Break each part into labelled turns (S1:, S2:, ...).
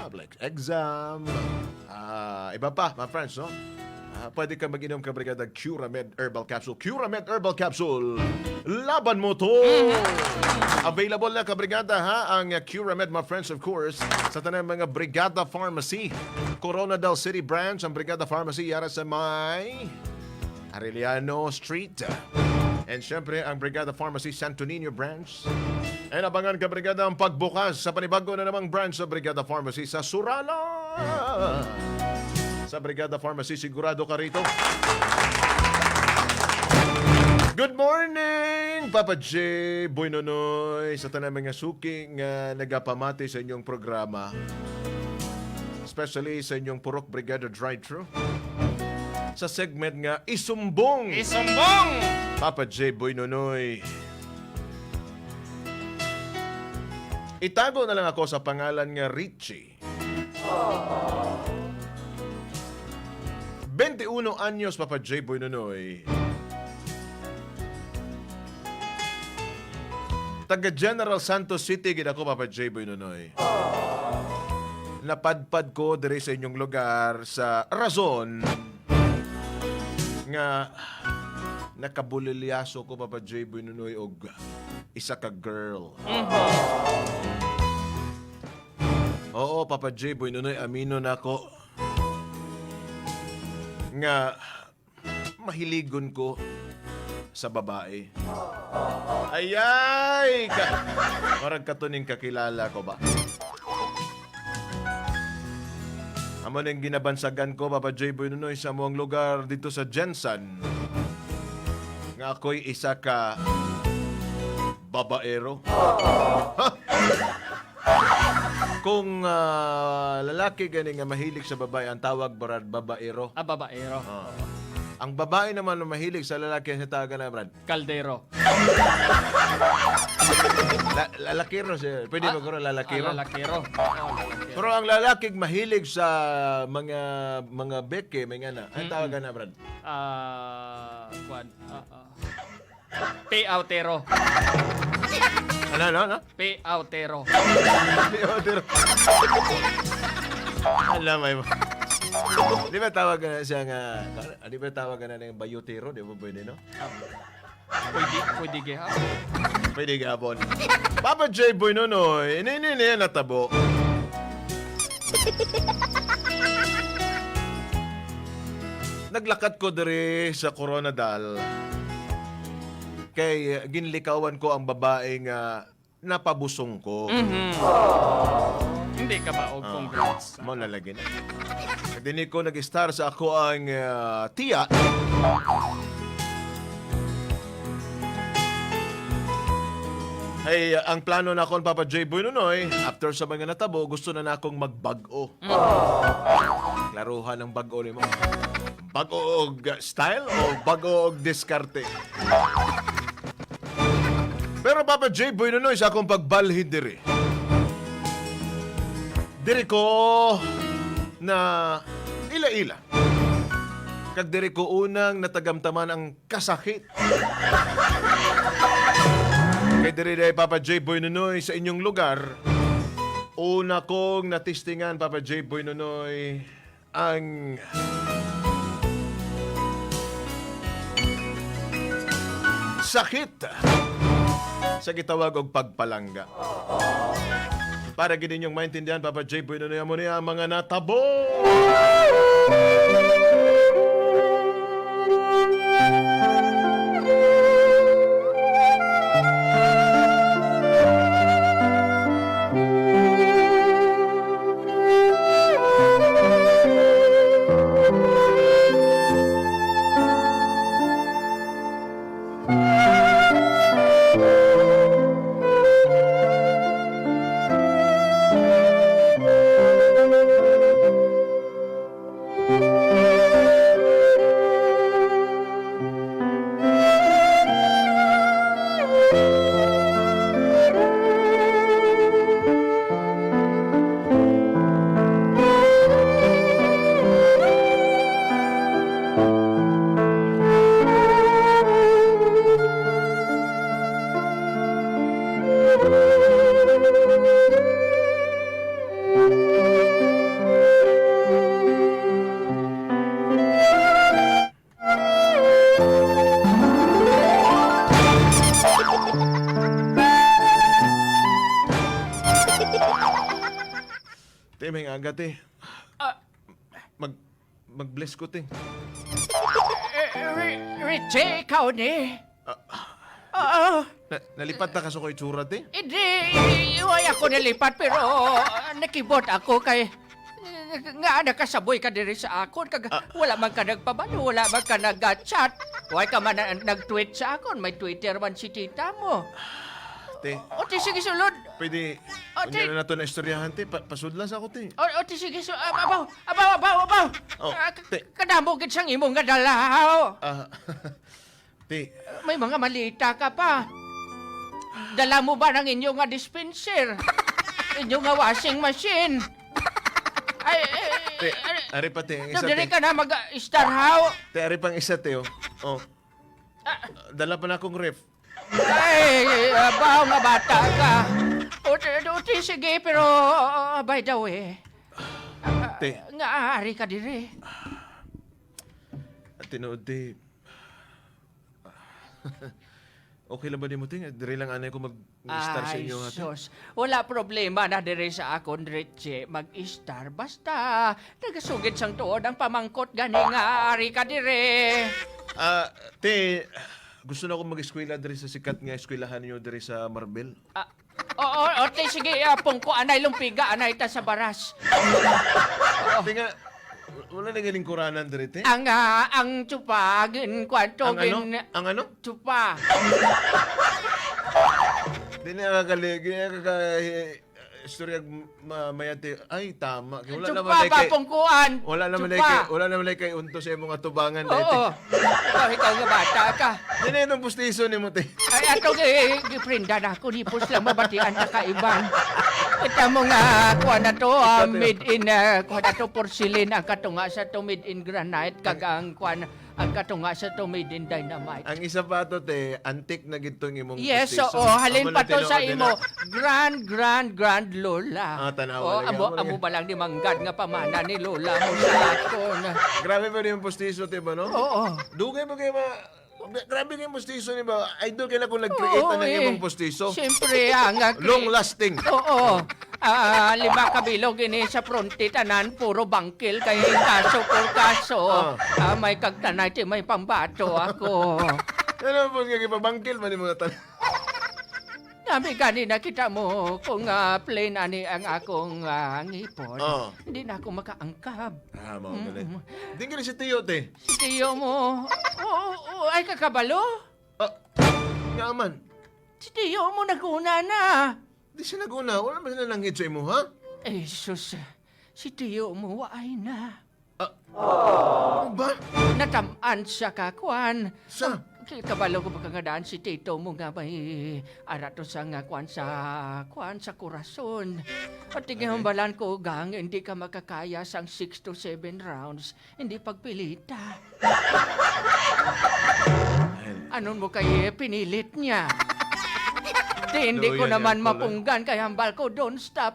S1: public exam. Iba pa, my friends, no? Pwede ka mag-inom ka brigada Curamed Herbal Capsule. Curamed Herbal Capsule. Laban mo to! Available na ka brigada ha, ang Curamed, my friends, of course, sa tanang mga Brigada Pharmacy. Coronadal City branch, ang Brigada Pharmacy, yara sa may Arellano Street. And syempre, ang Brigada Pharmacy Santo Niño branch. And abangan ka brigada ang pagbukas sa panibago na namang branch sa Brigada Pharmacy sa Surala. Sa Brigada Pharmacy, sigurado ka rito. Good morning, Papa J, Boy Nonoy, sa tanang mga suking nagapamati sa inyong programa. Especially sa inyong Purok Brigada Drive-Thru. Sa segment nga, Isumbong!
S2: Isumbong!
S1: Papa J, Boy Nonoy. Itago na lang ako sa pangalan nga Richie. 21 anyos, Papa J. Boy Nonoy. Taga General Santos City, gid ako, Papa J. Boy Nonoy. Napadpad ko diri sa inyong lugar sa rason nga nakabulilyaso ko, Papa J. Boy Nonoy, og isa ka girl. Oo, Papa J. Boy Nonoy, amino na ako nga mahiligon ko sa babae. Ayay! Parang katuning kakilala ko ba? Amo nang ginabansagan ko, Papa J. Boy Nonoy, sa mong lugar dito sa Jensen. Nga ako'y isa ka babaero. Ha? Kung lalaki gani nga mahilig sa babae, ang tawag Brad babaero.
S2: Babaero.
S1: Ang babae naman na mahilig sa lalaki, ang tawagan na Brad
S2: Kaldero.
S1: lalakiro siya. Pwede ba ko lalakiro?
S2: Lalakiro.
S1: Pero ang lalaki mahilig sa mga beke, may nga na. Ang tawagan na Brad?
S2: Kwan. Payoutero.
S1: Ano?
S2: Payoutero.
S1: Alam mo. Di ba tawagan na siya nga, di ba tawagan na ng bayutero? Di ba pwede, no?
S2: Pwede gihap.
S1: Pwede gabon. Papa J. Boy Nonoy, ini natabo. Naglakad ko diri sa Coronadal. Kay ginlikawan ko ang babae nga napabusong ko.
S2: Hindi ka ba og congrats?
S1: Mo lalagin. Dini ko nag-star sa ako ang tiya. Hey, ang plano na akong Papa J. Boy Nonoy, after sa mga natabo, gusto na akong magbago. Klaruhan ang bago ni mo. Bago og style o bago og diskarte? Pero Papa J. Boy Nonoy, sa akong pagbalhin diri. Diri ko na ila-ila. Kag diri ko unang natagamtaman ang kasakit. Kay diri day Papa J. Boy Nonoy sa inyong lugar, una kong natistingan, Papa J. Boy Nonoy, ang sakit sa gitawag og pagpalangga. Para gid ninyong maintindihan, Papa J. Boy Nonoy, amo niya ang mga natabo. Te, may aga, te.
S2: Ah,
S1: Mag-bless ko, te.
S3: Richie, ikaw ni? Oo.
S1: Nalipat na kaso ko itsura, te.
S3: Hindi, iway ako nalipat pero nakibot ako kay nga nakasaboy ka diri sa akon kag wala man ka nagpabalo, wala man ka nag-chat. Why ka man nag-tweet sa akon, may Twitter man si tita mo.
S1: Te,
S3: O ti sige sulod.
S1: pwede,
S3: te.
S1: unya na to na istoryahan, te. Pasudlas ako, te.
S3: O ti sige sulod. Abaw.
S1: Oh, te.
S3: Kadamo gid sang imong gadalaw.
S1: Ah, te,
S3: May mga malita ka pa. Dala mo ba ng inyong nga dispenser? Inyong nga washing machine?
S1: te, ari pa, te. Ang isa,
S3: Dili
S1: te.
S3: ka na mag-star how?
S1: Te, ari pang isa, te, oh. Oh. Dala pa na akong ref.
S3: Ay, baho nga bata ka. Uti, sige, pero by the way,
S1: Te,
S3: nga ari ka diri.
S1: tinood, te. Okay lang ba di mo, te? Dire lang anay ko mag-star sa
S3: Ay,
S1: inyo, ha, te.
S3: sus. Wala problema na diri sa akon, Richie, mag-star. Basta, nagasugid sang tuod ang pamangkot gani nga ari ka diri.
S1: Te, gusto na akong mag-eskwela dire sa sikat nga eskwelahan niyo dire sa Marbel.
S3: Oo, te, sige, pungko, anay lumpiga, anay ta sa baras.
S1: Te nga, wala na galing kuranan dire, te.
S3: Ang tsupa, kwanto,
S1: Ang ano? Ang ano?
S3: tsupa.
S1: Di na istorya mayate. Ay, tama. Wala naman
S3: Tsupa,
S1: like kay...
S3: papungkuan.
S1: Wala naman like
S3: Tsupa.
S1: kay... Wala naman like kay unto sa imong atubangan, dete.
S3: Oo. Ikaw nga bata ka.
S1: Di na itong pustiso ni mo, te.
S3: Ay, ato giprinda na ako. Nipos lang mabatian na kaiban. Kita mo nga, kuha na to, made in, kuha na to porcelain. Ang katunga sa to made in granite. Kag ang katunga sa to made in dynamite.
S1: Ang isa pa to, te, antik na gitong imong
S3: Yes,
S1: pustiso.
S3: oo. Halin
S1: Amo
S3: pa
S1: na
S3: to sa
S1: tinuod
S3: imo.
S1: nila.
S3: Grand Lola.
S1: tanawa lang.
S3: Amo ba lang ni Manggad nga pamana ni Lola mo sa aton.
S1: Grabe ba yung pustiso, te ba, no?
S3: Oo.
S1: Dugay mo kayo grabe kayo pustiso, ni ba? Idol kayo na kung nag-create na ng imong pustiso.
S3: Siyempre, ang
S1: Long lasting.
S3: Oo. 5 kabilog ini sa fronti tanan puro bangkil kay kaso por kaso. May kagtanay ti may pambato ako.
S1: Ano po nga kipabangkil man yung mga tanong?
S3: Nami kanina kita mo kung plain ani ang akong ngipon.
S1: Oo.
S3: Hindi na ako makaangkab.
S1: Mga galit. Hindi ka rin si Tio, te.
S3: Si tiyo mo, ay kakabalo?
S1: Nga man.
S3: Si tiyo mo naguna na.
S1: Di siya naguna. Wala ba sila nanggit sa imo, ha?
S3: Eh, sus, si tiyo mo waay na.
S1: Ano ba?
S3: Natamaan sa kakwan.
S1: Sa?
S3: Kabalo ko pagkagadaan si tito mo nga may arato sa nga kwan sa kurason. At tinghambalan ko gang hindi ka makakaya sang 6 to 7 rounds. Hindi pagpilita. Anon mo kay pinilit niya? Hindi ko
S1: Loya
S3: naman
S1: yan, Tol,
S3: mapunggan kaya hambal ko, don't stop.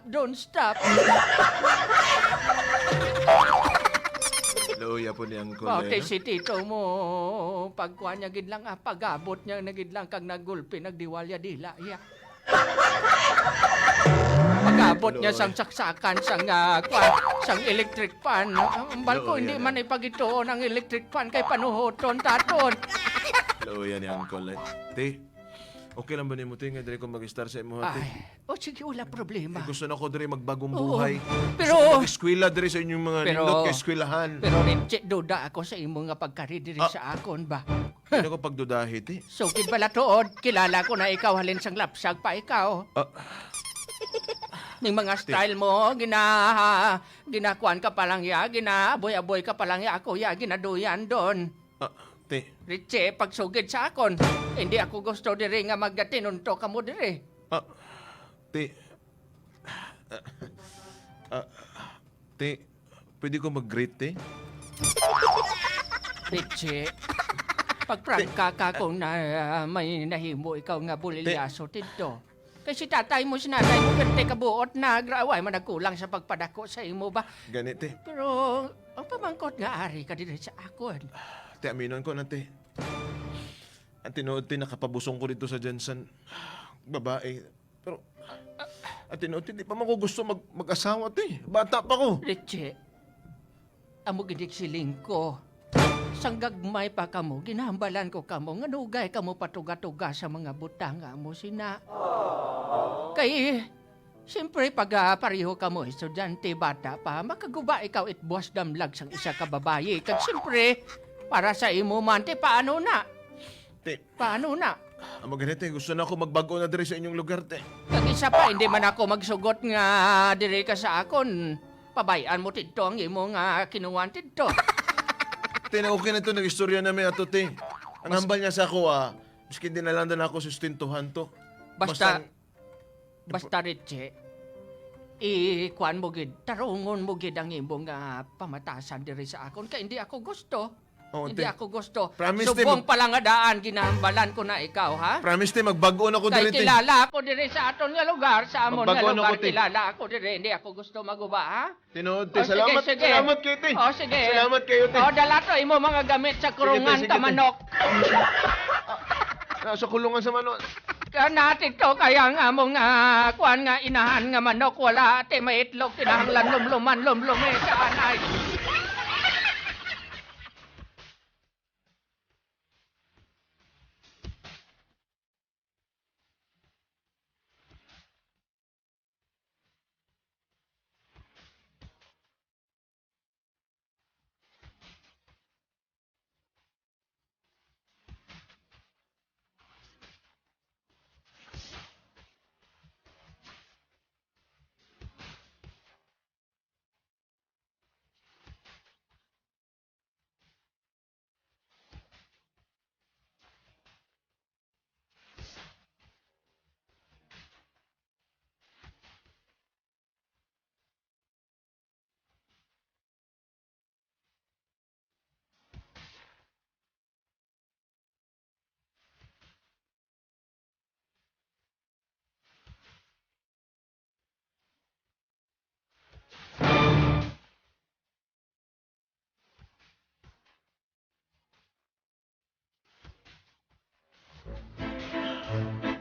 S1: Luya po niyang
S3: Bakit
S1: kulay.
S3: si tito mo, pagkuha niya gid lang, pag-abot niya nagid lang kag nagulpi, nagdiwalya dila, ya. Pag-abot niya sang saksakan, sang electric fan. Ang balko, hindi man ipagituon ang electric fan kay panuhoton, taton.
S1: Luya niyang kulay. Te, okay lang ba ni mo, te? Nga dali ko mag-star sa imo, te?
S3: Ay, sige, wala problema.
S1: Gusto na ko dali magbagong
S3: Oo.
S1: buhay.
S3: Pero-
S1: Gusto ko mag-eskwela dali sa inyong mga
S3: Pero-
S1: nindot kay eskwelahan.
S3: Pero Richie, duda ako sa imo nga pagkaridiri sa akon ba?
S1: Ano ko pagdudahi, te?
S3: Sukid bala tuod, kilala ko na ikaw halin sang lapsag pa ikaw. Ning mga style mo, ginakuan ka pa lang ya, ginaboy-aboy ka pa lang ya, ako ya, ginaduyan doon.
S1: Te,
S3: Richie, pagsugid sa akon, hindi ako gusto diri nga maggatinunto ka mo diri.
S1: te, te, pwede ko mag-greet, te?
S3: Richie, pagprangka ka kung na may nahimo ikaw nga bulilyaso tidto. Kasi tatay mo, sinanay mo, perte kabuot na, graway man nagkulang sa pagpadako sa imo ba?
S1: Ganit, te.
S3: Pero, ang pamangkot nga ari ka diri sa akon.
S1: Te, aminon ko na, te. Ang tinood, te, nakapabusong ko dito sa Jensen. Babae. Pero, At tinuod, hindi pa man ko gusto mag-asawa, te. Bata pa ko.
S3: Richie, amo gidik siling ko. Sanggagmay pa kamo, ginahambalan ko kamo, nga nugay kamo patuga-tuga sa mga butanga mo sina. Kay, siyempre pag pareho kamo estudyante bata pa, makaguba ikaw itbuas damlag sang isa ka babayi. Kag siyempre, para sa imo man, te, paano na?
S1: Te,
S3: Paano na?
S1: amo ganito, gusto na ako magbago na diri sa inyong lugar, te.
S3: Kag isa pa, hindi man ako magsugot nga diri ka sa akon. Pabayaan mo tidto ang imo nga kinuwan tidto.
S1: Te, na okay na ito, nag-istorya namin ato, te. Ang hambal niya sa ako, miski dinalandan ako sustintuhan to.
S3: Basta, Richie, kuan mo gid, tarungon mo gid ang imong pamatasan diri sa akon. Kaya hindi ako gusto.
S1: Oo,
S3: Hindi
S1: te.
S3: ako gusto.
S1: Promise, te,
S3: Subong palang nga daan, ginahambalan ko na ikaw, ha?
S1: Promise, te, magbago na ako
S3: Kay
S1: diri, te.
S3: kilala ako diri sa aton nga lugar, sa amon nga
S1: Magbago na
S3: lugar,
S1: ko, te.
S3: kilala ako diri. Hindi ako gusto maguba, ha?
S1: Tinood, te.
S3: O, sige,
S1: Salamat,
S3: sige.
S1: salamat kayo, te.
S3: O, sige.
S1: Salamat kayo, te.
S3: O, dala to, imo mga gamit sa kurungan
S1: sige, te.
S3: tamanok.
S1: Nasa kulungan sa manok.
S3: Kaya natin to, kaya nga mong kuan nga inahan nga manok, wala ate may itlog, kinahanglan lumluman, lumlumi sa anay.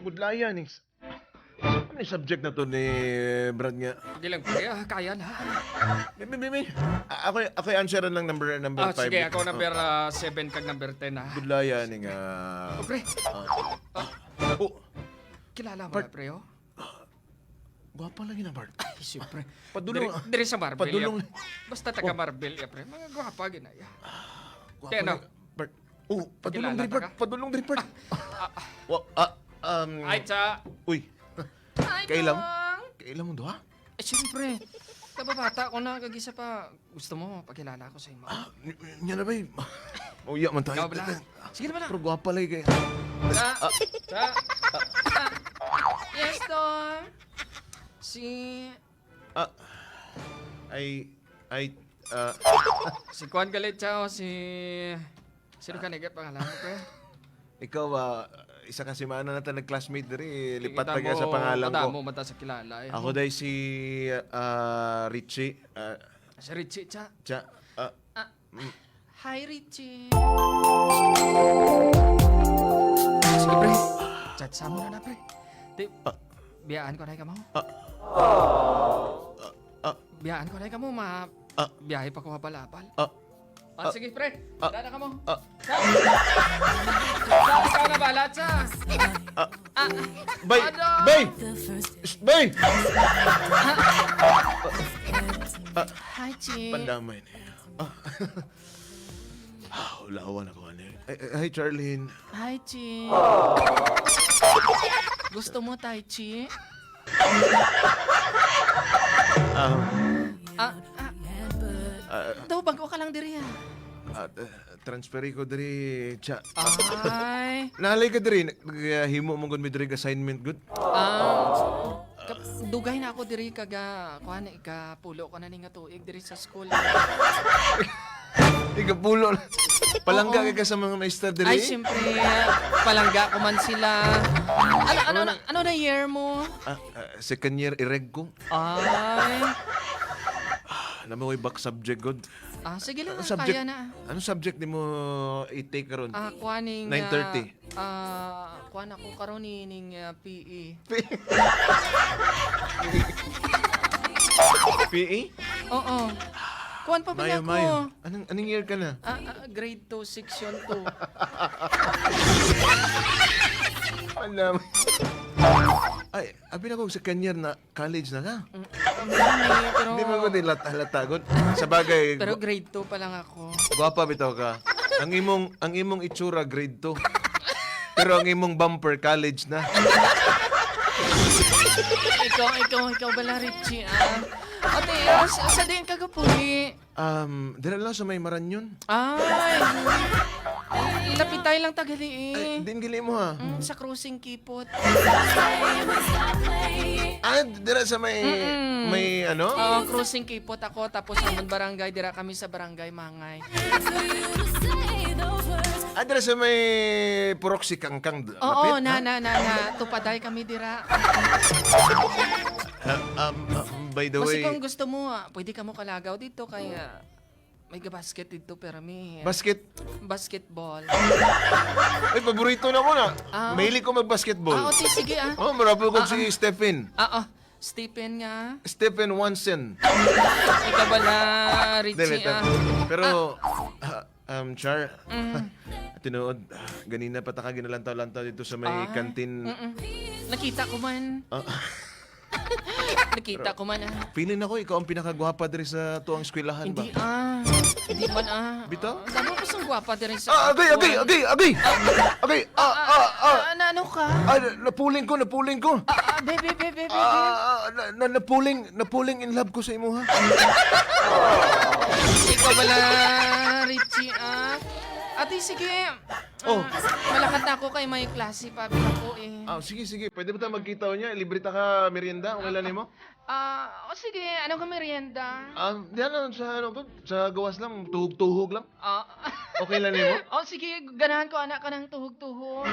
S1: Budlayan, eh. Ano yung subject na to ni Brad nga?
S2: Sige lang, pre. Kaya na.
S1: May. Ako yung answeran lang number 5.
S2: Sige, ako number 7 kag number 10, ha?
S1: Budlayan, nga.
S2: Oh, pre.
S1: Oh,
S2: Kilala mo
S1: Bart.
S2: na, pre, oh?
S1: gwapa lagi na, Bart.
S2: Ay, siyempre.
S1: Padulong,
S2: Diri sa Marbella.
S1: Padulong.
S2: Basta taga Marbella, pre. Mga gwapa, ginaya.
S1: Gwapa
S2: Kaya ano?
S1: lagi. Bart. Oh, padulong
S2: Kilala
S1: diri, Bart.
S2: ta ka?
S1: Padulong diri, Bart.
S2: Ay, tsa.
S1: Uy,
S2: Ay,
S1: Kailan?
S2: dong.
S1: kailan mo doha?
S2: Eh, siyempre. Kababata ko na, kagisa pa. Gusto mo, pakilala ko sa imo.
S1: Nya na ba Uya man tayo.
S2: Ikaw bala. Sige na bala.
S1: Pero gwapa lagi kay.
S2: Tsa. Yes, dong. Si... Si Juan Galit, o si... Sino ka nagay pangalan mo, pre?
S1: Ikaw, isa kasi maana na nag-classmate diri, lipat
S2: Kita
S1: taga sa pangalan ko.
S2: mo mata sa kilala, eh.
S1: Ako dahil si Richie.
S2: Si Richie, tsa. Hi, Richie. Sige, pre. Chat sa mo na na, pre. Di, biyaan ko na ka mo. Biyaan ko na ka mo, biyahe pa ko mapalapal. Sige, pre. Dada ka mo. Ikaw na bala, tsa.
S1: Bay!
S2: Ano?
S1: Bay! Bay!
S2: Hi, Chi.
S1: Pandamay na yun. Ulawan ako, ano Hi, Charlene.
S2: Hi, Chi. Gusto mo, Tai Chi? Daw, bago ka lang diri, ha?
S1: Transferi ko diri, cha.
S2: Ay.
S1: Nalay ka diri, himo mong gud mi diri assignment good.
S2: Dugay na ako diri kaga kuan ika pulo ko na ni nga tuig diri sa school.
S1: Ikapulo. Palangga
S2: Oo.
S1: ka sa mga maestra diri.
S2: Ay, siyempre, palangga ko man sila. Ano na year mo?
S1: Second year ireg ko.
S2: Ay.
S1: Namoy back subject good.
S2: Sige lang,
S1: Anong subject?
S2: kaya na.
S1: Anong subject ni mo i-take karon?
S2: Kuaning...
S1: 9:30.
S2: Kuan ako karon ning PE.
S1: PE?
S2: Oo. Kuan pa ba
S1: Mayo,
S2: ako?
S1: Mayo. Anong year ka na?
S2: Grade 2, section 2.
S1: Alam. Ay, abi na ko sa kanyar na college na ka.
S2: Pero,
S1: Hindi mo ko din halatagon. Sa bagay,
S2: pero grade 2 pa lang ako.
S1: gwapa bitaw ka. Ang imong itsura grade 2. Pero ang imong bumper college na.
S2: Ikaw bala, Richie, Ate, sa din kagapuli.
S1: Dira lang sa may Maranyon.
S2: Ay, lapitay lang tagali
S1: Ay, din gili mo ha.
S2: Sa cruising kipot.
S1: Dira sa may ano?
S2: Cruising kipot ako, tapos naman barangay, dira kami sa barangay Mangay.
S1: Dira sa may Proxy Kangkang.
S2: Oo,
S1: lapit,
S2: na, tupaday kami dira.
S1: By the
S2: Kasi
S1: way,
S2: kung gusto mo, pwede ka mo kalagaw dito, kaya may basket dito, pero may basketball.
S1: ay, paborito na ko na. Mahilig ko mag-basketball.
S2: Ote, sige
S1: Oh, marapol ko si Stephen.
S2: Stephen nga.
S1: Stephen Wansen.
S2: Ikaw ba na, Richie,
S1: Pero, Char, tinuod, ganina pa taka ginalantaw-lantaw dito sa may kantin.
S2: Nakita ko man. Nakita ko man,
S1: Feeling ako, ikaw ang pinakagwapa diri sa tuwang eskwelahan ba?
S2: Hindi man,
S1: Bitaw?
S2: Damo ko sang gwapa din sa...
S1: Agay!
S2: Ano ka?
S1: Napuling ko.
S2: Baby.
S1: Napuling in love ko sa imo, ha?
S2: Ikaw bala, Richie, Ate, sige. Malakad na ako kay may klase pa. Ako,
S1: Sige. Pwede ba tayo magkita niya? Libre ta ka merienda? Kung ilan mo?
S2: Sige. Ano ka merienda?
S1: Diyan lang sa, sa gawas lang. Tuhog-tuhog lang. Okay lang mo?
S2: Sige. Ganahan ko, anak ka ng tuhog-tuhog.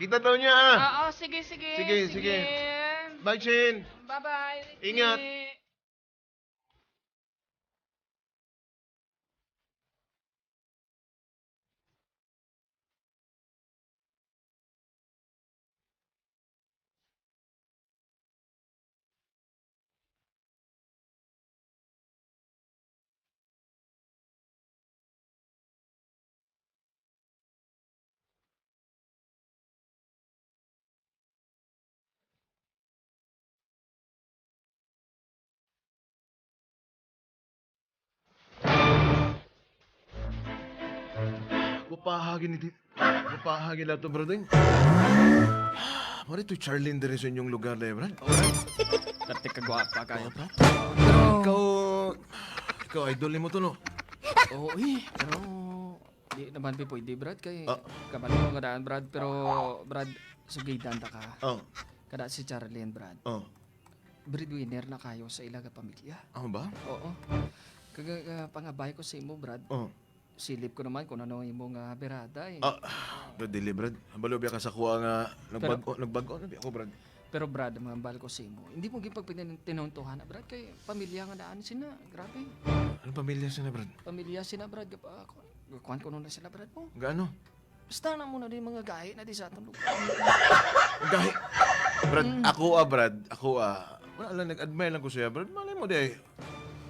S1: Kita daw niya, ha?
S2: Sige.
S1: Sige. Bye, Chin.
S2: Bye-bye, Richie.
S1: Ingat. Gupahagin lang ito, brother. Mari ito, Charlene, din sa inyong lugar na brad.
S2: Dati kagwapa kayo, pa.
S1: Ikaw, idol mo to, no?
S2: Oo, pero di naman pwede, Brad, kay kabalo ko nga daan, Brad, pero Brad, sugidan ta ka. Kada si Charlene, Brad. Breadwinner na kayo sa ilaga pamilya.
S1: Ba?
S2: Oo. Pangabay ko sa imo, Brad. Silip ko naman kung ano imong berada eh.
S1: Dili, Brad. Balo biya ka sa kuha nga nagbago na biya ko, Brad.
S2: Pero Brad, mambal ko sa imo. Hindi mo gipag tinuntuhan na, Brad, kay pamilya nga daan sina. Grabe.
S1: Anong pamilya sila, Brad?
S2: Pamilya sina, Brad. Kuhan ko nun na sila, Brad mo.
S1: Gaano?
S2: Basta na muna din mga gahi na di sa atong lugar.
S1: Gahi. Brad, ako wala lang, nag-admire lang ko siya, Brad. Malay mo, day.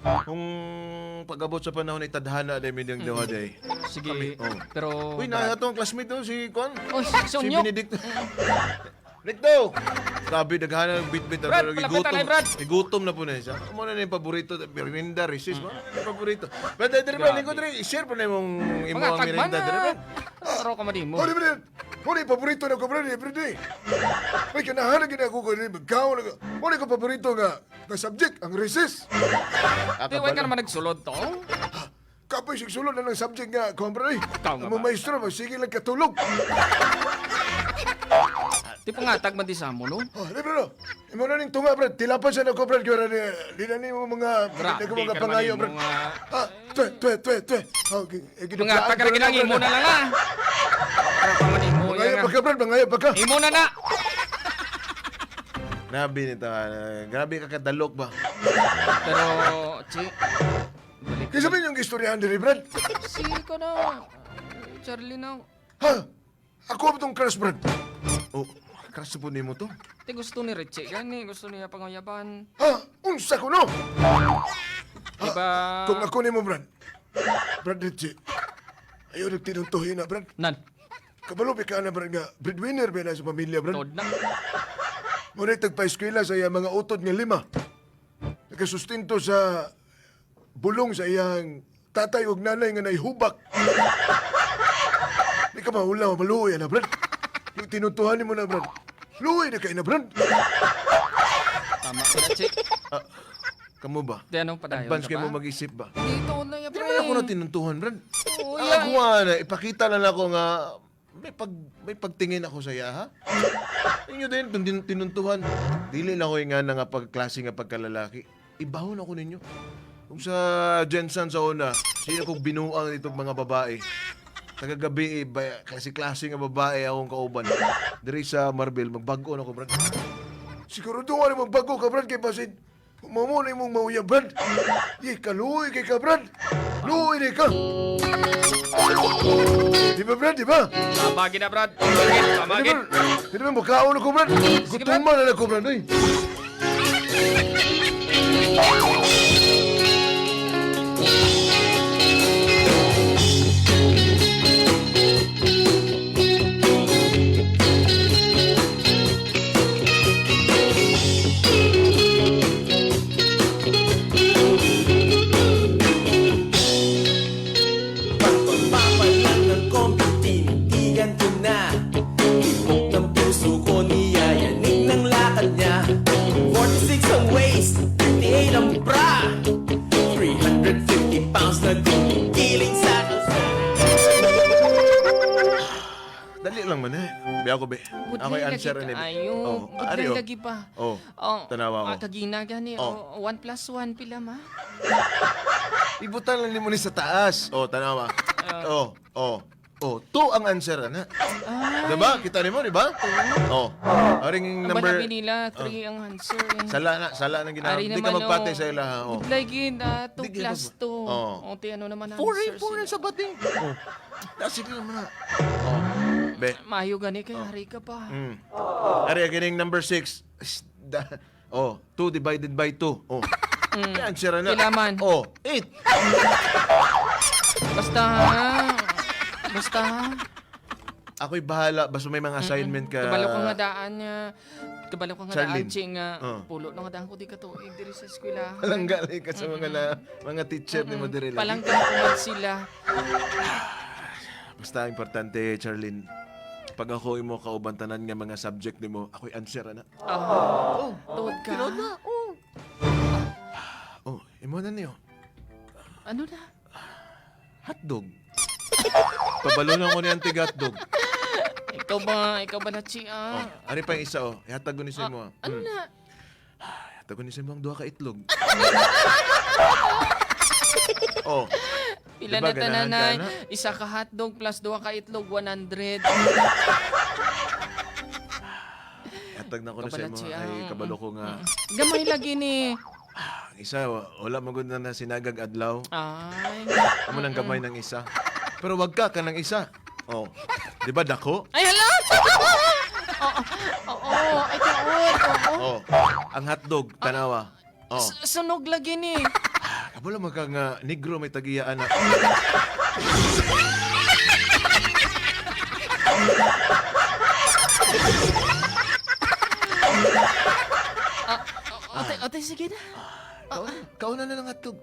S1: Kung pag-abot sa panahon ay tadhana day midang dawa day.
S2: Sige. Pero
S1: Uy, na itong classmate no, si Kon.
S2: si Unyo.
S1: Benedicto. Benedicto! Grabe, naghana ng bit-bit.
S2: Brad, palapit na, Brad.
S1: Igutom na po na siya. Ano na yung paborito? Merinda, recess. Ano na yung paborito? Brad, dali ba? Lingkod rin. I-share po na yung imo ang merinda. Dali ba?
S2: Araw ka madin mo.
S4: Huli, Brad! Huli, paborito na ko, Brad, everyday. May kanahan na ginagawa ko rin, magkawa na ko. Huli ko paborito nga subject, ang recess.
S2: Di, huwag ka naman nagsulod to.
S4: Kapoy, sigsulod na ng subject nga, kumpare.
S2: Ikaw nga
S4: Ang
S2: ba?
S4: maestro, magsige lang katulog.
S2: Di pangatag man di sa mo, no?
S4: Libre no. Imo na ning tunga, Brad. Tilapan sa nako, Brad. Kaya di na ni mo mga...
S2: Grabe
S4: di ko mga
S2: ka
S4: pangayo,
S2: naman
S4: Brad. Twe.
S2: Pangatag ka rin imo na lang, Araw ka madin mo.
S4: Pangayo pa ka, Brad. Pangayo pa ka.
S2: Imo na na.
S1: Grabe nito. Grabe ka kadalok ba?
S2: Pero, Chi,
S4: Kaya sabihin yung istoryahan din, Brad.
S2: sige ko na. Charlie na.
S4: Ha? Ako ba itong crush, Brad?
S1: Oh, crush po mo to?
S2: Te gusto ni Richie gani, gusto niya pangayaban.
S4: Ha? Unsa ko, no?
S2: Diba?
S4: Kung ako ni mo, Brad. Brad Ritchie. Ayaw nagtinuntuhin na, Brad.
S2: Nan,
S4: Kabalo, ka na, Brad, nga. Breadwinner ba na sa pamilya, Brad?
S2: tod na.
S4: Muna tagpa-eskwela sa iyang mga utod nga 5. Nagkasustinto sa bulong sa iyang tatay ug nanay nga naihubak. Di ka mahula, maluoy na, Brad. Yung tinutuhanin mo na, Brad. Luoy na kayo na, Brad.
S2: Tama ko Richie.
S1: Kamu ba?
S2: Di anong padayon
S1: Advance
S2: ka
S1: kayo
S2: ba?
S1: mo mag-isip ba?
S2: Dito na ya,
S1: Di
S2: pre.
S1: naman ako na tinuntuhan, Brad.
S2: Oo,
S1: Ang
S2: ya.
S1: ako nga na, ipakita lang ako nga, may pagtingin ako sa iya, ha? Inyo din, kung tinuntuhan. Dili lang ako nga na nga pagklase nga pagkalalaki. Ibahon ako ninyo. Kung sa Jensen sa una, sino kong binuang itong mga babae. Tagagabi, klase-klase nga babae akong kauban. Diri sa Marvel, magbago na ako, Brad.
S4: Siguro doon ka magbago ka, Brad, kay Basid. Mamunay mong mauya, Brad. Di ka, luoy kay ka, Brad. Luoy na ka. Di ba, Brad, di ba?
S2: Pamagin na, Brad. Pamagin, pamagin.
S4: Di ba, makaon ako, Brad.
S2: Sige, Brad.
S4: Gutuman na ako, Brad, eh.
S5: Pagpapalang ng tinitigan ko na Ibok ng puso ko niyayanig ng lakad niya 46 ang waist, 38 ang bra 350 pounds na gumigiling sa
S1: Dali lang man, eh. Be ako, be. Ako ay answer
S2: lagi
S1: ni
S2: ka. Ayo,
S1: ari,
S2: budlay lagi pa.
S1: Oh, tanawa ko.
S2: Kagina gani.
S1: Oh.
S2: 1 plus 1 pila ma?
S1: Ibutan lang ni mo ni sa taas. Oh, tanawa. Oh. 2 ang answer, na. Diba? Kita ni mo, diba? Oh. Aring
S2: Ang
S1: number...
S2: balabi nila, 3 ang answer.
S1: Sala na ginawa.
S2: Ari
S1: Hindi ka
S2: naman,
S1: magpate
S2: oh.
S1: sa ila, ha? Oh.
S2: Budlay gin, 2
S1: Di
S2: plus
S1: gina
S2: 2.
S1: ba? Oh.
S2: O, ti ano naman ang
S1: 4
S2: answer
S1: sa
S2: sila.
S1: bating. Oh. Sige naman na. Oh. Be.
S2: Mayo gani kay hari ka pa.
S1: Ari, kining number 6. 2 divided by 2. Oh. Yan, answer na.
S2: Pila man?
S1: Oh, 8.
S2: Basta ha. Basta ha.
S1: Ako'y bahala. Basta may mga assignment ka.
S2: Kabalo ko nga daan niya. Kabalo ko nga daan,
S1: Charlene.
S2: Ching, nga.
S1: Oh.
S2: Pulo na nga daan ko di ka tuig diri sa eskwela.
S1: Palanggali ka sa mga teacher ni mo diri.
S2: Palangga ko man sila.
S1: Basta importante, Charlene. Pag ako imo kaubantanan nga mga subject nimo, ako'y answer na.
S2: Tuwad ka.
S1: Oh, imo na niyo.
S2: Ano na?
S1: Hotdog. Pabalo lang ko ni antig hotdog.
S2: Ikaw ba na, Chi,
S1: Oh, ari pa yung isa, oh. Ihatag ko ni sa imo.
S2: Ano na?
S1: Ihatag ko ni sa imo ang duha ka itlog. Oh,
S2: Pila
S1: Diba,
S2: na tananay?
S1: ganahan ka
S2: Isa ka hotdog plus 2 ka itlog, 100.
S1: ihatag na ko na sa imo.
S2: Kabalat siya.
S1: Ay, kabalo ko nga.
S2: Gamay lagi ni.
S1: Ang isa, wala magod na sinagag adlaw.
S2: Ay.
S1: Amo nang gamay ng isa. Pero wag ka ng isa. Oh, di ba dako?
S2: Ay, hala! Oo, ay kaon. Oo.
S1: Oh, ang hotdog, tanawa. Oh,
S2: Sunog lagi ni.
S1: kabalo magka nga negro may tagiyaan na.
S2: Ate, sige na.
S1: Kauna na ng hotdog.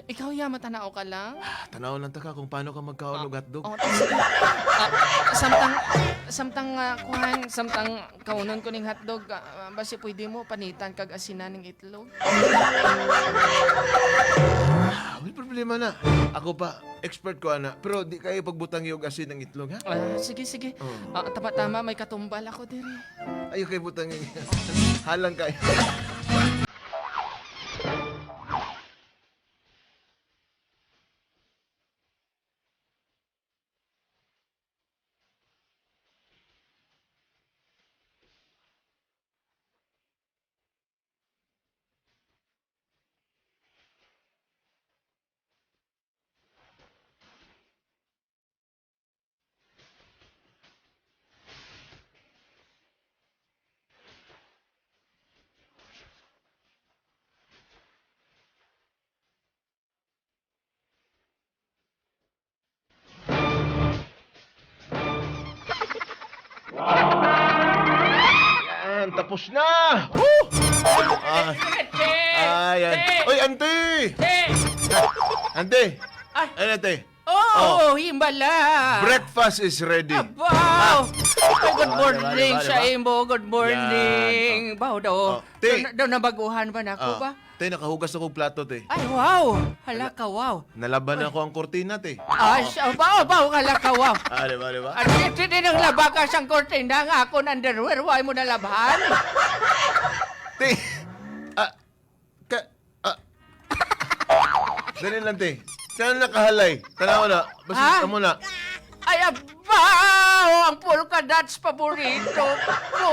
S2: Ikaw ya, matanao ka lang.
S1: Tanaw lang ta ka kung paano ka magkaon og hotdog.
S2: Ate, sige. Samtang kaunon ko ning hotdog, basi pwede mo panitan kag asinan ning itlog.
S1: May problema na. Ako pa, expert ko ana. Pero di kayo pagbutang yung asin ng itlog, ha?
S2: Sige. Tama, may katumbal ako diri.
S1: Ayaw kayo butang yung... Halang kayo. tapos na! Woo! Ah, ayan. Oy, auntie! Auntie!
S3: Ay.
S1: Ano, auntie?
S3: Oh, himbala.
S1: Breakfast is ready.
S3: Abaw! Ay, good morning
S1: Bale,
S3: sa
S1: bale,
S3: imo. Good morning. Baw daw.
S1: Te.
S3: Daw nabaguhan ba na ako ba?
S1: Te, nakahugas ako plato, te.
S3: Ay, wow. Hala ka, wow.
S1: Nalaban ako ang kortina, te.
S3: Ay, baw, hala ka, wow.
S1: Di ba, di ba?
S3: At hindi nang laba ka siyang kortina nga ako ng underwear. Why mo nalabhan?
S1: Te, dali lang, te. Saan nakahalay? Tanaw na.
S3: Ha?
S1: Basis ka muna.
S3: Ay, abaw! Ang polka dots paborito ko.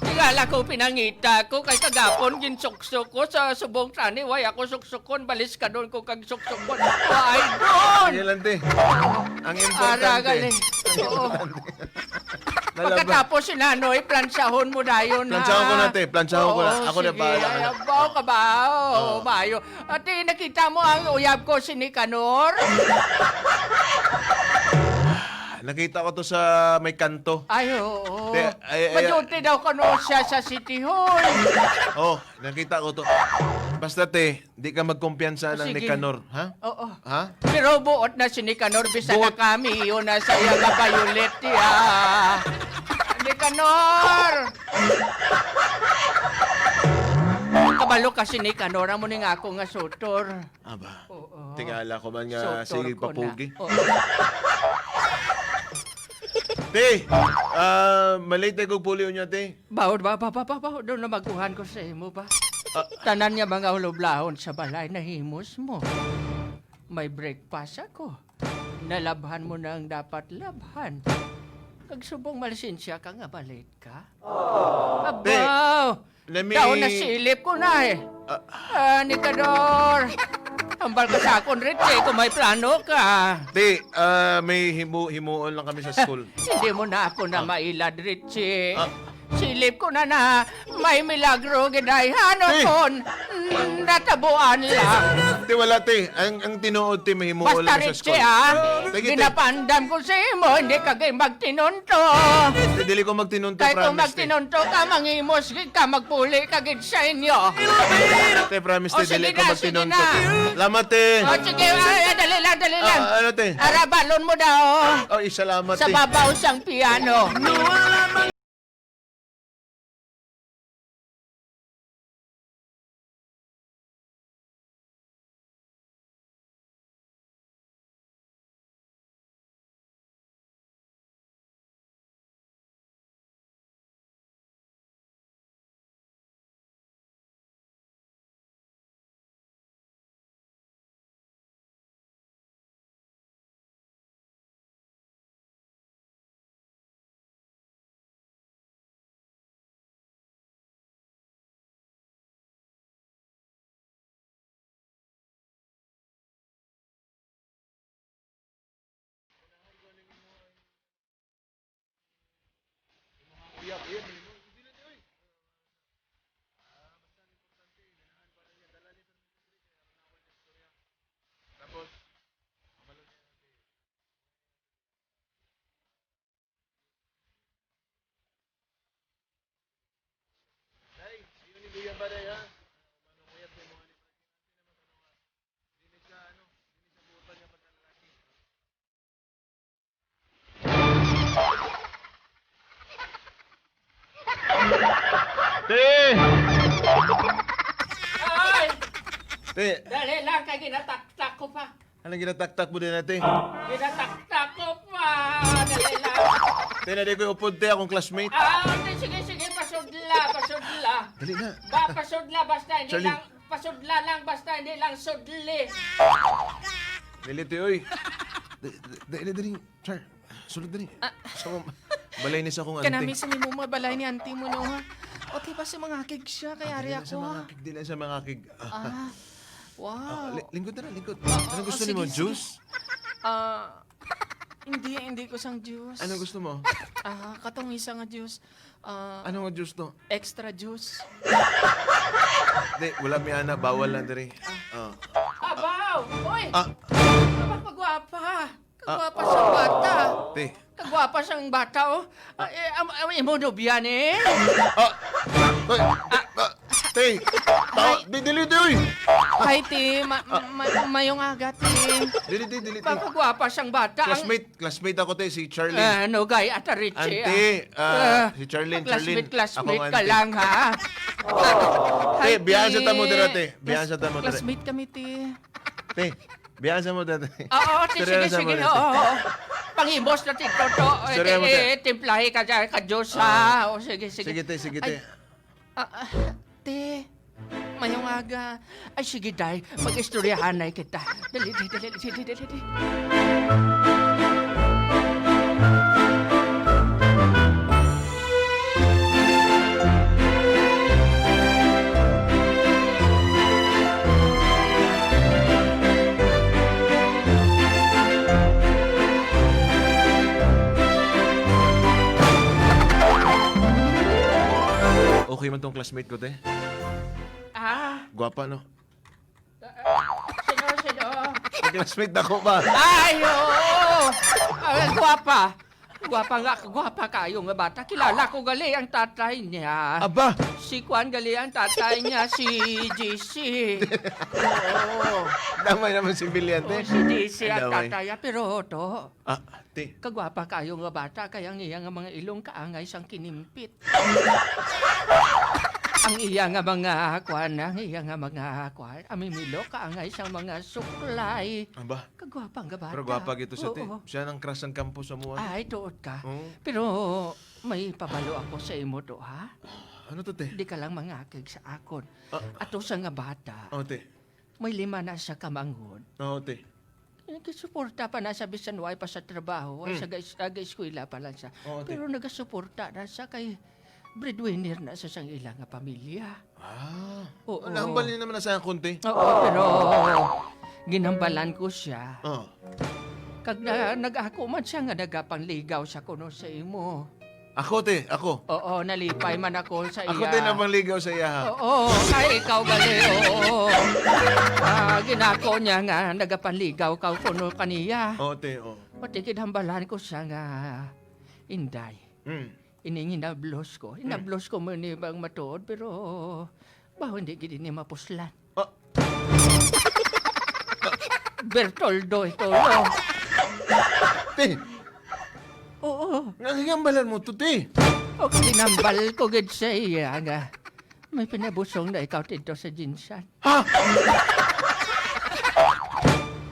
S3: Tingala ko pinangita ko kay kagapon ginsuksok ko sa subong tani. Way ako suksokon. Balis ka doon ko kag suksokon. Ay, doon!
S1: Sige lang, te. Ang
S3: Ara,
S1: importante.
S3: galing. Oo.
S1: Nalaban.
S3: Pagkatapos si Nanoy, plansahon mo na yun, ha?
S1: Plansahon ko na, te. Plansahon ko na.
S3: Oo,
S1: Ako na
S3: sige.
S1: bahala.
S3: Ay, abaw ka ba? Oo, bayo. At nakita mo ang uyab ko si Nicanor?
S1: Nakita ko to sa may kanto.
S3: Ay, oo.
S1: Te, ay,
S3: Maduti daw kano siya sa City Hall.
S1: Oh, nakita ko to. Basta, te, di ka magkumpiyansa ng
S3: Sige.
S1: Nicanor. Ha?
S3: Oo.
S1: Ha?
S3: Pero buot na si Nicanor, bisa
S1: Buot.
S3: na kami, yun na sa iya nga violet, ya. Nicanor! Kabalo kasi Nicanor, amo ni nga ako nga sutor.
S1: Aba.
S3: Oo.
S1: Tingala ko man nga
S3: Sutor
S1: sige
S3: ko na.
S1: papugi.
S3: Oo.
S1: Te, malate ko pulio niya, te.
S3: Bawod ba? Doon na maguhan ko sa imo ba?
S1: Ah.
S3: Tanan niya mga uloblahon sa balay na himos mo. May breakfast ako. Nalabhan mo na ang dapat labhan. Kagsubong malisensya ka nga balit ka. Abaw!
S1: let me-
S3: Daw nasilip ko na eh. Nikador! Hambal ka sa akon, Richie, kung may plano ka.
S1: Te, may himuon lang kami sa school.
S3: Hindi mo na ako na mailad, Richie.
S1: Ah.
S3: Silip ko na may milagro gidayhan
S1: Eh.
S3: kon. Natabuan lang.
S1: Te, wala, te. Ang tinuod, te, may himuon
S3: Basta,
S1: lang sa
S3: Richie,
S1: school.
S3: ha?
S1: Sige, te.
S3: Ginapandam ko sa imo, hindi ka gay magtinunto.
S1: Te, dili ko magtinunto,
S3: Kaya kung
S1: promise, te.
S3: magtinunto ka, mangimos ka, magpuli ka gid sa inyo.
S1: Te, promise,
S3: O,
S1: te, dili
S3: sige
S1: ko
S3: na,
S1: magtinunto.
S3: sige na.
S1: te. Salamat, te.
S3: O, sige, dali lang.
S1: Ano, te?
S3: Arabalon mo daw
S1: Oh, salamat,
S3: sa
S1: te.
S3: babaw sang piano.
S1: Te!
S3: Ay!
S1: Te,
S3: Dali lang, kay ginataktak ko pa.
S1: anong ginataktak mo din, ate?
S3: Ginataktak ko pa. Dali lang.
S1: Te, na di ko upod, te, akong classmate.
S3: Sige, pasudla.
S1: Dali na.
S3: Pasudla, basta hindi
S1: Charlie.
S3: lang, pasudla lang, basta hindi lang sudli.
S1: Dali, te, oy. Dali. Char, sulod dali. Sa balay ni sa akong
S2: Kanami
S1: anting.
S2: sa nimo mabalay ni auntie mo no ha. O di ba si mga kig siya kay ari
S1: Dili sa
S2: ako
S1: mga
S2: ha.
S1: kig, dili sa mga kig.
S2: Wow.
S1: Lingkod na, lingkod. Ano gusto
S2: sige,
S1: ni mo?
S2: sige.
S1: Juice?
S2: Hindi ko sang juice.
S1: Ano gusto mo?
S2: Katong isa nga juice.
S1: Ano nga juice to?
S2: Extra juice.
S1: Di, wala mi ana, bawal na diri.
S3: Abaw! Uy!
S1: Ah,
S3: Kapagwapa! Kagwapa sa bata!
S1: te.
S3: Kagwapa Kagwapas ang bata, oh. Imo nobyan eh.
S1: Te, dili, uy.
S3: Hi, ti. Mayong aga, ti.
S1: Dili.
S3: Kagwapas ang bata.
S1: Classmate ako, te, si Charlene.
S3: Ano, gay, atariche.
S1: Auntie, si Charlene.
S3: Classmate
S1: Akong
S3: ka
S1: auntie.
S3: lang, ha?
S1: Te,
S3: Hi,
S1: biyahan sa
S3: ti.
S1: tamo dira, te. Biyahan sa tamo dira.
S3: Classmate kami, ti.
S1: Te, biyahan sa mo dira, te.
S3: Oo, ti, sige. Oo. Pangimbos na tito to.
S1: Sorry, mo, te.
S3: Timplahi ka dyan, ka Diyos, ha? O, sige.
S1: Sige, te.
S3: Ay, te, mayong aga. Ay, sige, day. Mag-istoryahan na kita. Dali.
S1: Okay man tong classmate ko, te.
S3: Ah,
S1: Gwapa, no?
S3: sino?
S1: Classmate ako ba?
S3: Ay, oo! Gwapa. Gwapa kayo nga bata. Kilala ko gali ang tatay niya.
S1: Aba!
S3: Si Juan gali ang tatay niya, si GC. Oo.
S1: Damay naman si Billian, te.
S3: Oo, si GC ang
S1: Damay.
S3: tatay. Pero to,
S1: Te.
S3: kagwapa kayo nga bata, kaya ang iya nga mga ilong kaangay sang kinimpit. Ang iya nga mga kwan, amimilo kaangay sang mga suklay.
S1: Aba.
S3: Kagwapa nga bata.
S1: Pero gwapa gito sa te.
S3: Oo.
S1: Siya nang crush ang kampo sa mua.
S3: Ay, tuot ka.
S1: Oo.
S3: Pero may pabalo ako sa imo to, ha?
S1: Ano to, te?
S3: Di ka lang mangakig sa akon. Ato sa nga bata,
S1: Oo, te.
S3: may 5 na sa kamanghod.
S1: Oo, te.
S3: Nagasuporta pa na sa bisan way pa sa trabaho, ay sa eskwela pa lang siya.
S1: Oo, te.
S3: Pero nagasuporta na sa kay breadwinner na sa sang ilang nga pamilya. Oo.
S1: Nahambal niya naman na sa konti.
S3: Oo, pero ginambalan ko siya.
S1: Oo.
S3: Kag nag-ako man siya nga nagapangligaw sa kuno sa imo.
S1: Ako, te. Ako.
S3: Oo, nalipay man ako sa iya.
S1: Ako din ang ligaw sa iya. ha?
S3: Oo, ay ikaw gali, oo. Ginako niya nga, nagapanligaw ka kuno kaniya.
S1: Oo, te. Oo.
S3: Pati kinambalan ko siya nga, Inday. Ining inablos ko. Inablos ko man ni bang matuod, pero baho hindi gini ni mapuslan. Bertoldo ito, no?
S1: Te.
S3: Oo.
S1: Nangigambalan mo to, te.
S3: O kinambal ko gid sa iya nga. May pinabusong na ikaw dito sa Jinsan.
S1: Ha?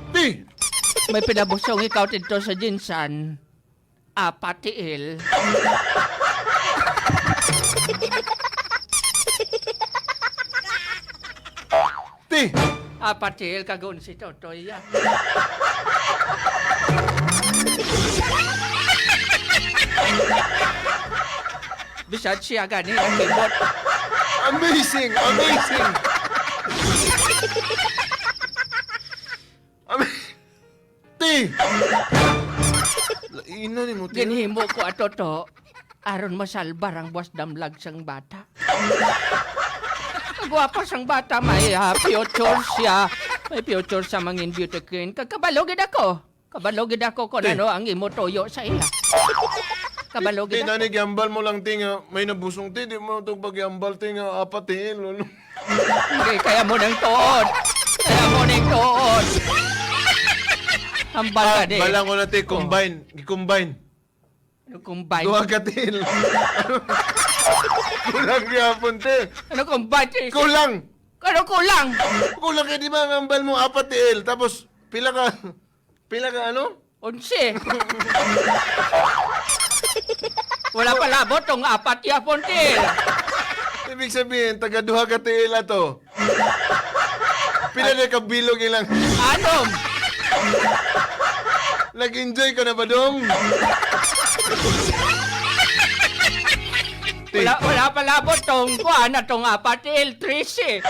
S1: Te.
S3: May pinabusong ikaw dito sa Jinsan. Apatiil.
S1: Te.
S3: Apatiil kagun si Totoy ya. Bisag siya gani ang keyboard.
S1: Amazing! Amazing! Te! Ina ni mo, te.
S3: Ginhimo ko ato to. Aron masalbar ang buwas damlag sang bata. Kagwapa sang bata, may future siya. May future sa mangin beauty queen. Kabalogid ako. Kabalogid ako kung
S1: Te.
S3: ano ang imo toyo sa iya. Kabalogid
S1: Te,
S3: ako.
S1: nanig yambal mo lang, te, nga may nabusong, te. Di mo itong pagyambal, te, nga apat, te. Lolo.
S3: Okay, kaya mo nang tuod. Kaya mo nang tuod. Hambal ka di.
S1: Balang ko na, te. Combine. I-combine.
S3: Ano combine?
S1: Duha ka, te. Kulang yapon, te.
S3: Ano combine?
S1: Kulang!
S3: Ano kulang?
S1: Kulang kayo, di ba, ang ambal mo, apat, te. Tapos, pila ka ano?
S3: 11. Wala pa labot tong apat yapon til.
S1: Ibig sabihin, taga-duha ka, te, to. Pila na kabilog ilang.
S3: Anom.
S1: Nag-enjoy ka na ba, dong? Te,
S3: Wala pa labot tong kuan na tong apat til 13.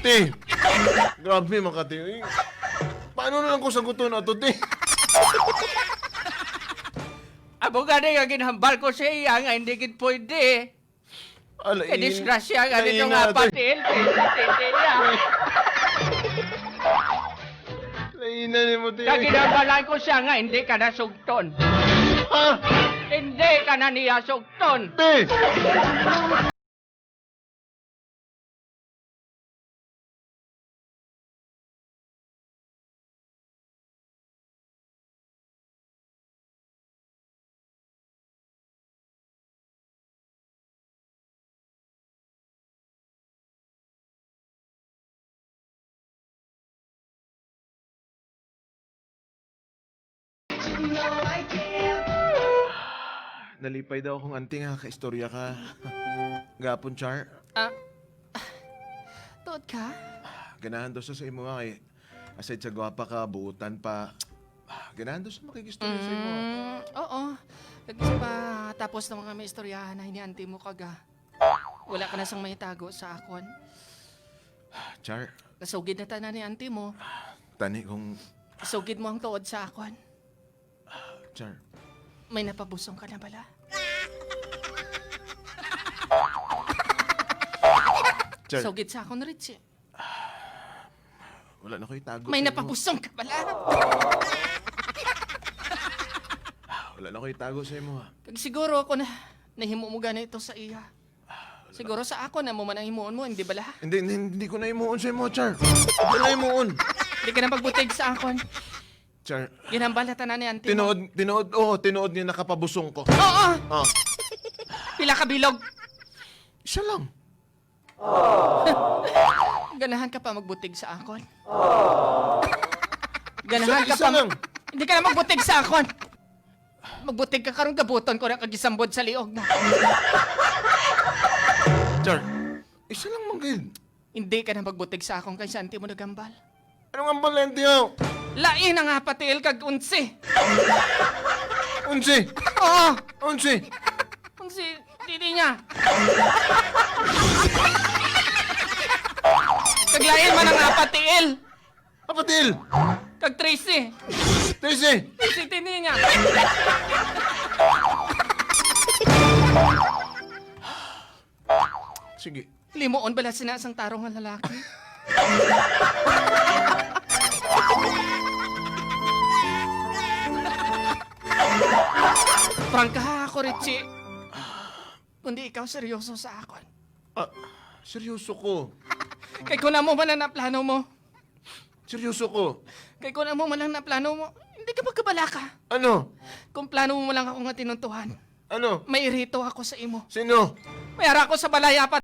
S1: te. Grabe, makati. Paano na lang ko sagutin na to, te?
S3: Abo gani nga ginhambal ko sa iya nga hindi gid pwede.
S1: Ala,
S3: Kay disgrasya nga nito
S1: lain
S3: nga
S1: nga, te.
S3: apat til 13 ya.
S1: Ina ni mo, te.
S3: Kaginabalan ko siya nga, hindi ka na sugton.
S1: Ha?
S3: Hindi ka na niya sugton.
S1: Te! Nalipay daw akong anting ha, kaistorya ka. Gapon, Char.
S2: Tuod ka?
S1: Ganahan daw sa imo nga kay aside sa gwapa ka, buutan pa. Ganahan daw sa makikistorya sa imo.
S2: Oo. Kasi pa tapos na mga may istoryahan na hinianti mo kaga. Wala ka na sang may tago sa akon.
S1: Char,
S2: Nasugid na tanan ni auntie mo.
S1: tani kung...
S2: Sugid mo ang tuod sa akon.
S1: Char,
S2: May napabusong ka na bala?
S1: Char,
S2: Sugid sa akon, Richie.
S1: wala na ko itago.
S2: May
S1: sa imo.
S2: napabusong ka bala?
S1: Wala na ko itago sa imo ha.
S2: Kag siguro ako na nahimo mo gana ito sa iya. Siguro sa ako na mo man ang himuon mo, hindi bala?
S1: Hindi ko na imuon sa imo, Char. Hindi na imuon.
S2: Hindi ka na pagbutig sa akon.
S1: Char,
S2: Ginambalatan na ni auntie mo.
S1: tinood niya nakapabusong ko.
S2: Oo!
S1: Oh,
S2: Pila ka bilog.
S1: isa lang.
S2: Ganahan ka pa magbutig sa akon. Ganahan ka
S1: Isa
S2: pa...
S1: lang.
S2: Hindi ka na magbutig sa akon. Magbutig ka karon gabuton ko na kagisambod sa liog na.
S1: Char, isa lang manggid.
S2: Hindi ka na magbutig sa akon kay Santi mo nagambal.
S1: Anong ang balente ho?
S2: Lain ang apatiil kag unsi.
S1: Unsi!
S2: Oo!
S1: Unsi!
S2: Unsi, didi niya. Kag lain man ang apatiil.
S1: Apatil!
S2: Kag Tracy.
S1: Tracy!
S2: Tracy, tini niya.
S1: Sige.
S2: Limuon bala sinasang tarong nga lalaki. Prangka ako, Richie. Kundi ikaw seryoso sa akon.
S1: Seryoso ko.
S2: Kay kung na mo man ang naplano mo.
S1: Seryoso ko.
S2: Kay kung na mo man ang naplano mo. Hindi ka magkabala ka.
S1: Ano?
S2: Kung plano mo lang ako nga tinuntuhan.
S1: Ano?
S2: May irito ako sa imo.
S1: Sino?
S2: May ara ako sa balaya pa.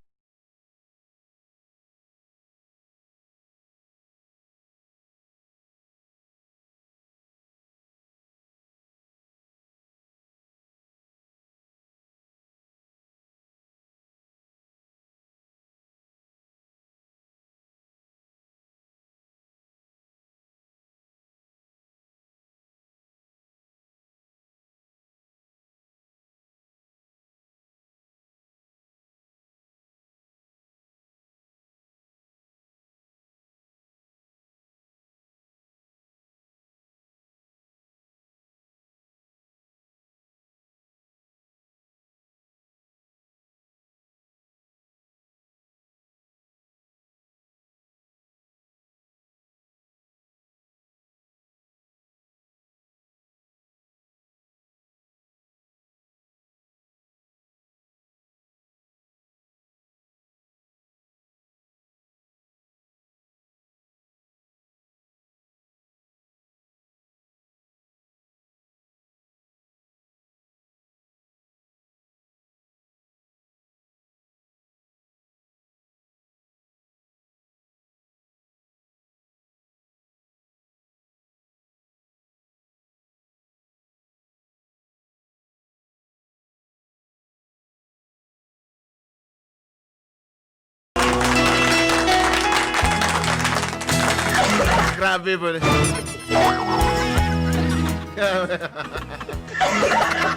S1: Grabe po.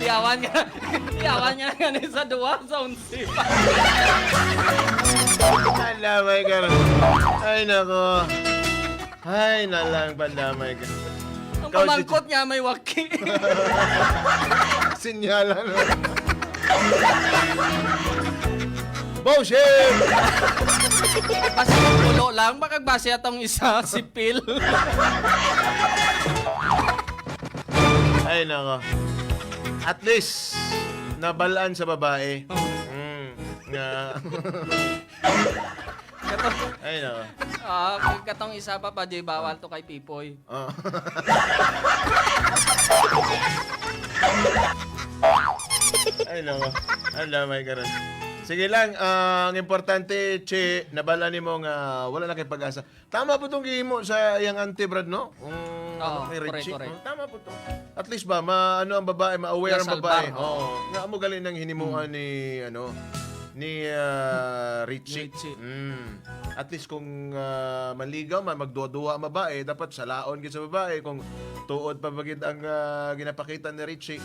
S2: Yawan nga nga sa duwa sa unsi.
S1: Palamay ka. Ay, nako. Ay, nalang palamay ka.
S2: Ang pamangkot niya may waki.
S1: Sinyalan. Bullshit!
S2: Basta yung pulo lang, makagbase atong isa si Phil.
S1: Ay, nako. At least, nabalaan sa babae. Nga. Ay, nako.
S2: Katong isa pa pa, Jay, bawal to kay Pipoy.
S1: Oh. Ay, nako. Ang damay ka rin. Sige lang, ang importante, Che, nabala ni mo nga wala na kay pag-asa. Tama po itong gihimo sa iyang auntie, Brad, no? Kay Richie.
S2: correct.
S1: Tama po to. At least ba, ano ang babae, ma-aware ang babae.
S2: Salbar,
S1: Oo. Nga mo galing ng hinimuan ni, ni Richie. At least kung maligaw man, magduwa-duwa ang babae, dapat salaon gid sa babae kung tuod pa bagid ang ginapakita ni Richie.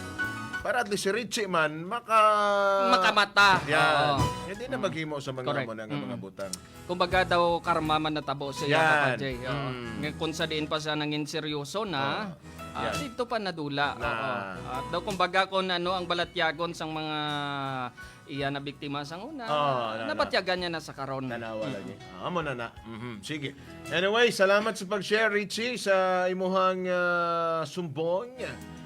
S1: Para at least si Richie man
S2: Makamata.
S1: Yan.
S2: Oo.
S1: Hindi na maghimo sa mga
S2: Correct.
S1: mo ng mga butang.
S2: Kumbaga daw karma man natabo siya
S1: Yan.
S2: Papa Jay. Oo. Kung sa diin pa siya nangin seryoso na,
S1: Yan.
S2: dito pa nadula.
S1: Na.
S2: Oo. At daw kumbaga kung ang balatyagon sang mga iya na biktima sang una, nabatyagan niya na sa karon.
S1: Tanawa lagi. Amo na na. Sige. Anyway, salamat sa pag-share, Richie, sa imuhang sumbong.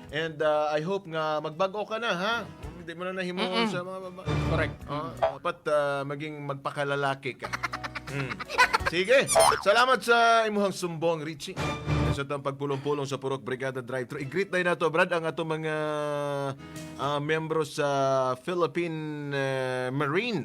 S1: And I hope nga magbago ka na, ha? Hindi mo na nahimuon sa mga babae.
S2: Correct.
S1: Dapat maging magpakalalaki ka. Sige. Salamat sa imuhang sumbong, Richie. Sa itong pagpulong-pulong sa Purok Brigada Drive-Thru. I-greet na nato, Brad, ang atong mga membro sa Philippine Marine